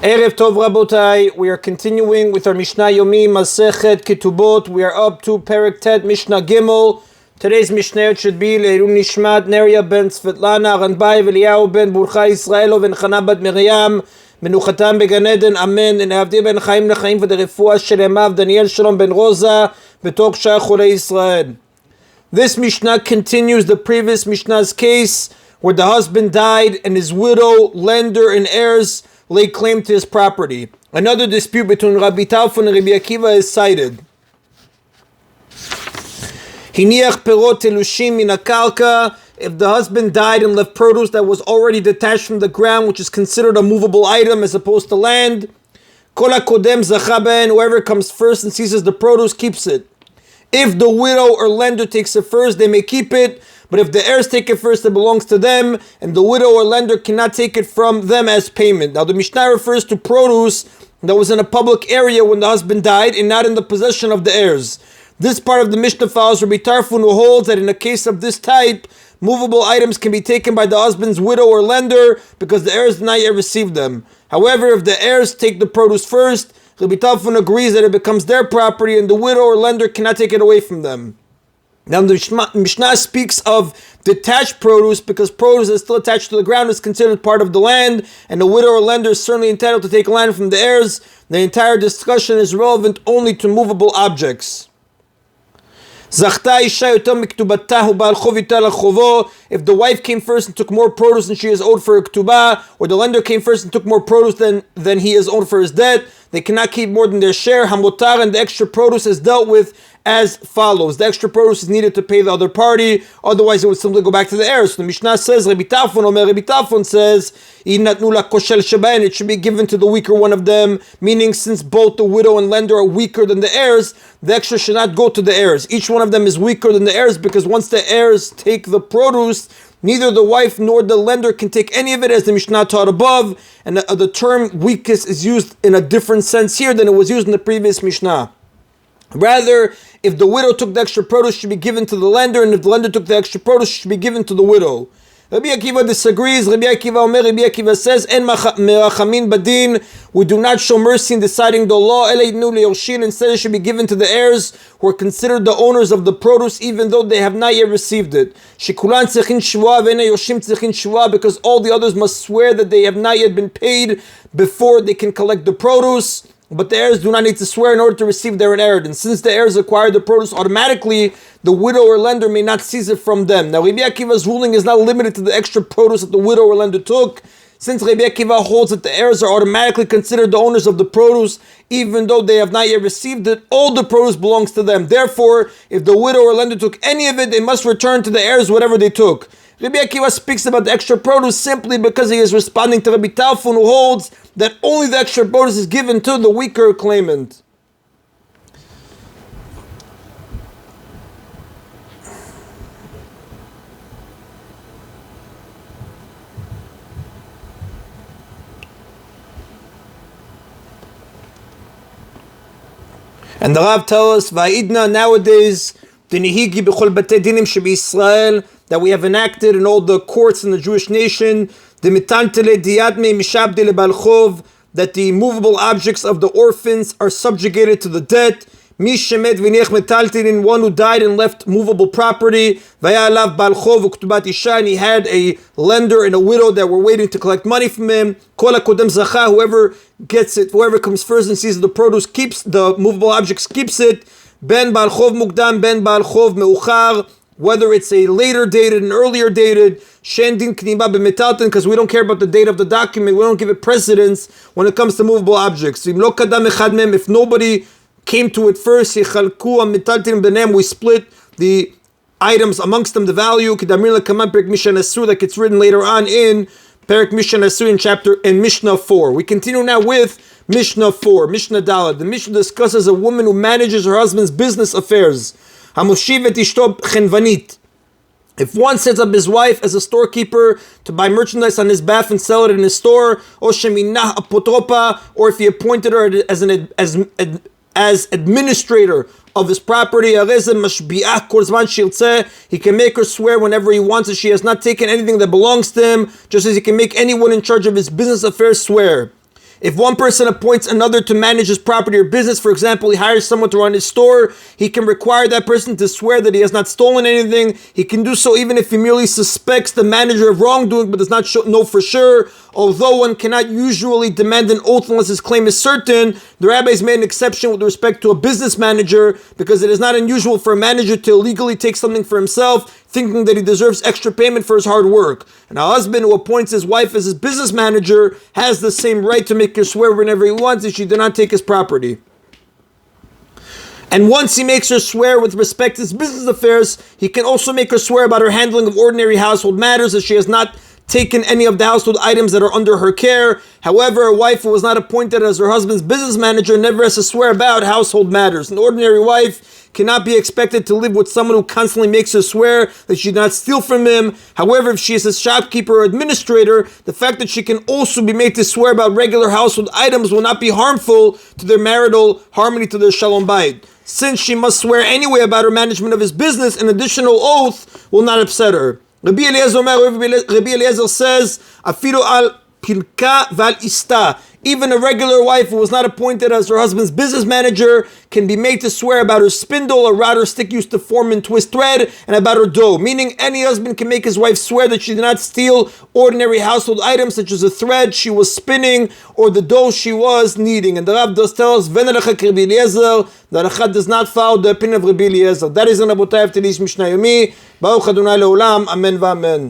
Erev Tov Rabotai, we are continuing with our Mishna Yomi, Masechet Ketubot. We are up to Perek Tet, Mishnah Gimel. Today's Mishnah should be Le'ilum Nishmat, Neria ben Svetlana, Ranbai, Veliyahu ben Burcha Israelo, ben Chana bat Miriam, Menuchatam began Eden, Amen, and Avdi ben Chaim Nechaim for the Refuah Shelemav, Daniel Shalom ben Rosa, Betok Shah Chulei Israel. This Mishnah continues the previous Mishnah's case, where the husband died and his widow, lender, and heirs lay claim to his property. Another dispute between Rabbi Talfon and Rabbi Akiva is cited. Hiniach perot telushim min hakarka. If the husband died and left produce that was already detached from the ground, which is considered a movable item as opposed to land, kol hakodem zacha ben, whoever comes first and seizes the produce keeps it. If the widow or lender takes it first, they may keep it. But if the heirs take it first, it belongs to them, and the widow or lender cannot take it from them as payment. Now, the Mishnah refers to produce that was in a public area when the husband died and not in the possession of the heirs. This part of the Mishnah follows Rabbi Tarfon, who holds that in a case of this type, movable items can be taken by the husband's widow or lender because the heirs did not yet receive them. However, if the heirs take the produce first, Rabbi Tarfon agrees that it becomes their property and the widow or lender cannot take it away from them. Now the Mishnah speaks of detached produce because produce is still attached to the ground is considered part of the land, and the widow or lender is certainly entitled to take land from the heirs. The entire discussion is relevant only to movable objects. If the wife came first and took more produce than she is owed for her ketubah, or the lender came first and took more produce than he is owed for his debt, they cannot keep more than their share. Hamotar, and the extra produce is dealt with as follows. The extra produce is needed to pay the other party, otherwise it would simply go back to the heirs. So the Mishnah says, Rabbi Talfon says, it should be given to the weaker one of them, meaning since both the widow and lender are weaker than the heirs, the extra should not go to the heirs. Each one of them is weaker than the heirs because once the heirs take the produce, neither the wife nor the lender can take any of it, as the Mishnah taught above, and the term weakest is used in a different sense here than it was used in the previous Mishnah. Rather, if the widow took the extra produce, it should be given to the lender, and if the lender took the extra produce, it should be given to the widow. Rabbi Akiva disagrees. Rabbi Akiva says, En merachamin badin, we do not show mercy in deciding the law. Instead, it should be given to the heirs, who are considered the owners of the produce, even though they have not yet received it. Because all the others must swear that they have not yet been paid before they can collect the produce. But the heirs do not need to swear in order to receive their inheritance. Since the heirs acquire the produce automatically, the widow or lender may not seize it from them. Now, Rabbi Akiva's ruling is not limited to the extra produce that the widow or lender took. Since Rabbi Akiva holds that the heirs are automatically considered the owners of the produce, even though they have not yet received it, all the produce belongs to them. Therefore, if the widow or lender took any of it, they must return to the heirs whatever they took. Rabbi Akiva speaks about the extra produce simply because he is responding to Rabbi Talfon, who holds that only the extra produce is given to the weaker claimant. And the Rav tells us, Va'idna, nowadays, Dinihigi b'chol batei dinim shebi Israel, that we have enacted in all the courts in the Jewish nation, that the movable objects of the orphans are subjugated to the debt. One who died and left movable property, and he had a lender and a widow that were waiting to collect money from him. Whoever gets it, whoever comes first and sees the produce keeps the movable objects, keeps it. Ben bal chov mukdam, ben bal chov meuchar. Whether it's a later dated, an earlier dated, shendin kniba b'metalton, because we don't care about the date of the document, we don't give it precedence when it comes to movable objects. If nobody came to it first, we split the items amongst them, the value, like it's written later on in Perek Mishna Yomi in Mishnah 4. We continue now with Mishnah 4, Mishnah Daled. The Mishnah discusses a woman who manages her husband's business affairs. If one sets up his wife as a storekeeper to buy merchandise on his behalf and sell it in his store, or if he appointed her as administrator of his property, he can make her swear whenever he wants that she has not taken anything that belongs to him, just as he can make anyone in charge of his business affairs swear. If one person appoints another to manage his property or business, for example, he hires someone to run his store, he can require that person to swear that he has not stolen anything. He can do so even if he merely suspects the manager of wrongdoing but does not know for sure. Although one cannot usually demand an oath unless his claim is certain, the rabbis made an exception with respect to a business manager because it is not unusual for a manager to illegally take something for himself, thinking that he deserves extra payment for his hard work. And a husband who appoints his wife as his business manager has the same right to make her swear whenever he wants if she did not take his property. And once he makes her swear with respect to his business affairs, he can also make her swear about her handling of ordinary household matters as she has not taken any of the household items that are under her care. However, a wife who was not appointed as her husband's business manager never has to swear about household matters. An ordinary wife cannot be expected to live with someone who constantly makes her swear that she did not steal from him. However, if she is a shopkeeper or administrator, the fact that she can also be made to swear about regular household items will not be harmful to their marital harmony, to their shalom bayit. Since she must swear anyway about her management of his business, an additional oath will not upset her. Rabbi Eliezer says, "Afilu al pilka val ista." Even a regular wife who was not appointed as her husband's business manager can be made to swear about her spindle, a rod or stick used to form and twist thread, and about her dough. Meaning, any husband can make his wife swear that she did not steal ordinary household items such as the thread she was spinning or the dough she was kneading. And the Rav does tell us, "Ven Rabbi Eliezer," the Rachat does not follow the opinion of Rabbi Eliezer. That is in Abotai of today's Mishna Yomi. Baruch Adonai Leolam. Amen v'amen.